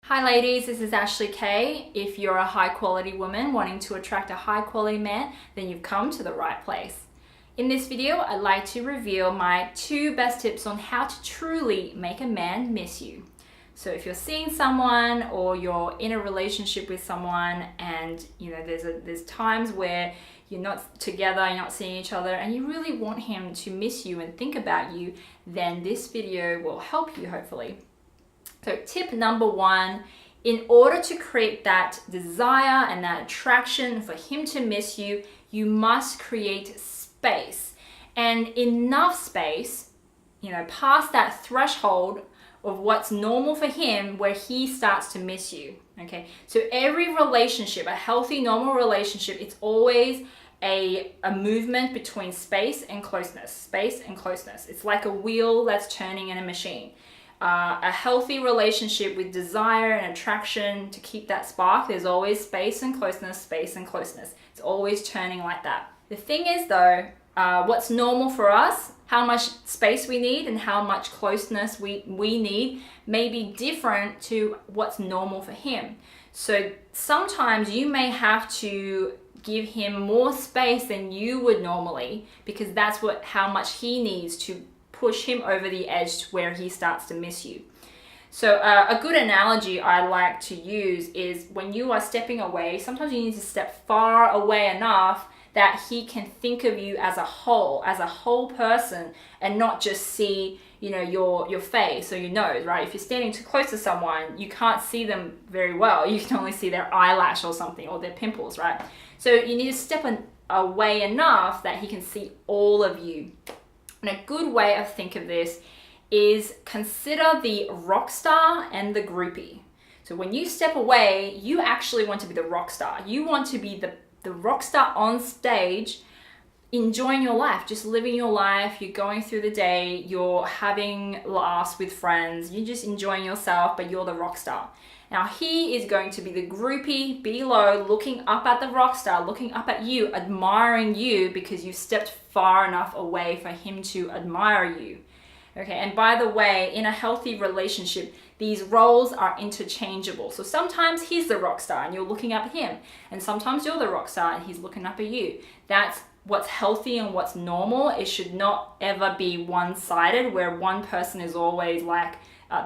Hi ladies, this is Ashley Kay. If you're a high quality woman wanting to attract a high quality man, then you've come to the right place. In this video, I'd like to reveal my 2 best tips on how to truly make a man miss you. So if you're seeing someone or you're in a relationship with someone and there's times where you're not together, you're not seeing each other, and you really want him to miss you and think about you, then this video will help you hopefully. So tip number 1, in order to create that desire and that attraction for him to miss you, you must create space. And enough space, past that threshold of what's normal for him where he starts to miss you, okay? So every relationship, a healthy, normal relationship, it's always a movement between space and closeness, space and closeness. It's like a wheel that's turning in a machine. A healthy relationship with desire and attraction to keep that spark, there's always space and closeness, space and closeness. It's always turning like that. The thing is though, what's normal for us, how much space we need and how much closeness we need may be different to what's normal for him. So sometimes you may have to give him more space than you would normally because that's how much he needs to push him over the edge to where he starts to miss you. So a good analogy I like to use is when you are stepping away, sometimes you need to step far away enough that he can think of you as a whole person and not just see, your face or your nose, right? If you're standing too close to someone, you can't see them very well. You can only see their eyelash or something or their pimples, right? So you need to step away enough that he can see all of you. And a good way of think of this is consider the rock star and the groupie. So when you step away, you actually want to be the rock star. You want to be the rock star on stage, enjoying your life, just living your life. You're going through the day, you're having laughs with friends, you're just enjoying yourself, but you're the rock star. Now he is going to be the groupie below, looking up at the rock star, looking up at you, admiring you because you stepped far enough away for him to admire you. Okay, and by the way, in a healthy relationship, these roles are interchangeable. So sometimes he's the rock star and you're looking up at him, and sometimes you're the rock star and he's looking up at you. That's what's healthy and what's normal. It should not ever be one-sided where one person is always like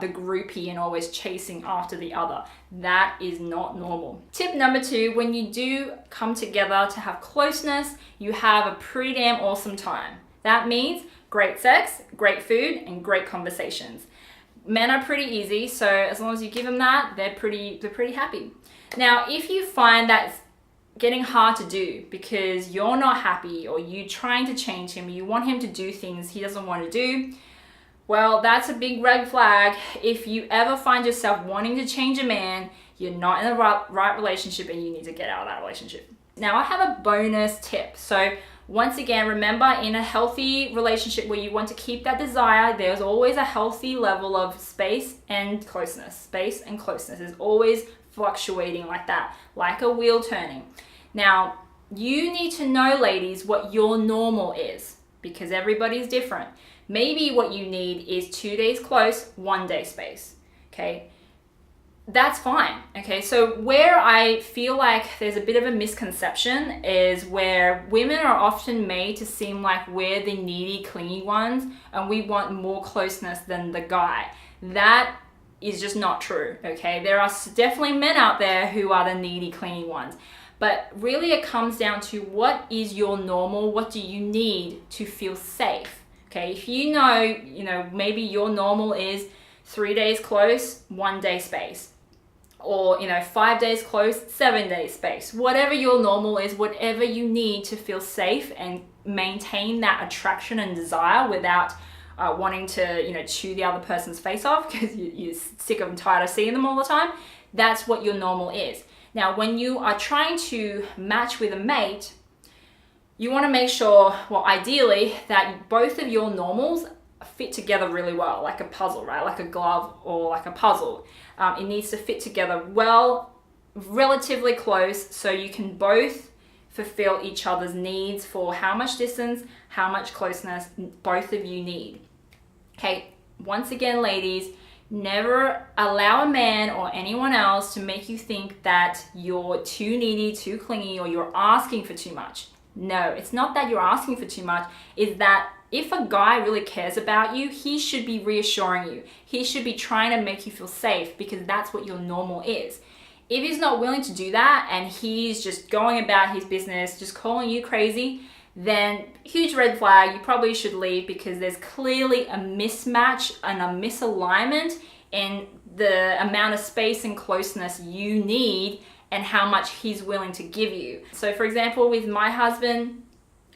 the groupie and always chasing after the other. That is not normal. Tip number 2, when you do come together to have closeness, you have a pretty damn awesome time. That means great sex, great food, and great conversations. Men are pretty easy, so as long as you give them that, they're pretty happy. Now, if you find that's getting hard to do because you're not happy or you're trying to change him, you want him to do things he doesn't want to do, well, that's a big red flag. If you ever find yourself wanting to change a man, you're not in the right relationship and you need to get out of that relationship. Now, I have a bonus tip. So once again, remember, in a healthy relationship where you want to keep that desire, there's always a healthy level of space and closeness. Space and closeness is always fluctuating like that, like a wheel turning. Now, you need to know, ladies, what your normal is because everybody's different. Maybe what you need is 2 days close, 1 day space, okay? That's fine, okay? So where I feel like there's a bit of a misconception is where women are often made to seem like we're the needy, clingy ones and we want more closeness than the guy. That is just not true, okay? There are definitely men out there who are the needy, clingy ones. But really it comes down to what is your normal, what do you need to feel safe? Okay, if you know, maybe your normal is 3 days close, 1 day space. Or, 5 days close, 7 days space. Whatever your normal is, whatever you need to feel safe and maintain that attraction and desire without wanting to, chew the other person's face off because you're sick and tired of seeing them all the time, that's what your normal is. Now, when you are trying to match with a mate, you want to make sure, well, ideally, that both of your normals fit together really well, like a puzzle, right? Like a glove or like a puzzle. It needs to fit together well, relatively close, so you can both fulfill each other's needs for how much distance, how much closeness both of you need. Okay, once again, ladies, Never allow a man or anyone else to make you think that you're too needy, too clingy, or you're asking for too much. No, it's not that you're asking for too much. It's that if a guy really cares about you, he should be reassuring you. He should be trying to make you feel safe, because that's what your normal is. If he's not willing to do that and he's just going about his business, just calling you crazy, then huge red flag. You probably should leave, because there's clearly a mismatch and a misalignment in the amount of space and closeness you need and how much he's willing to give you. So for example, with my husband,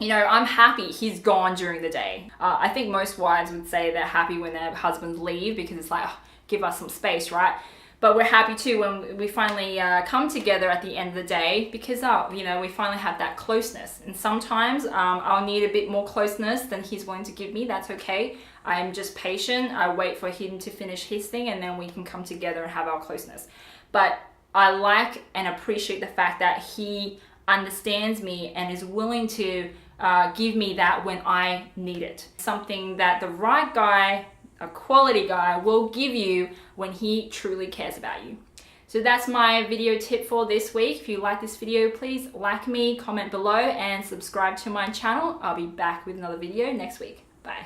I'm happy he's gone during the day. I think most wives would say they're happy when their husbands leave, because it's like, oh, give us some space, right? But we're happy too when we finally come together at the end of the day, because we finally have that closeness. And sometimes I'll need a bit more closeness than he's willing to give me. That's okay. I'm just patient. I wait for him to finish his thing, and then we can come together and have our closeness. But I like and appreciate the fact that he understands me and is willing to give me that when I need it. Something that the right guy, a quality guy, will give you when he truly cares about you. So that's my video tip for this week. If you like this video, please like me, comment below, and subscribe to my channel. I'll be back with another video next week. Bye.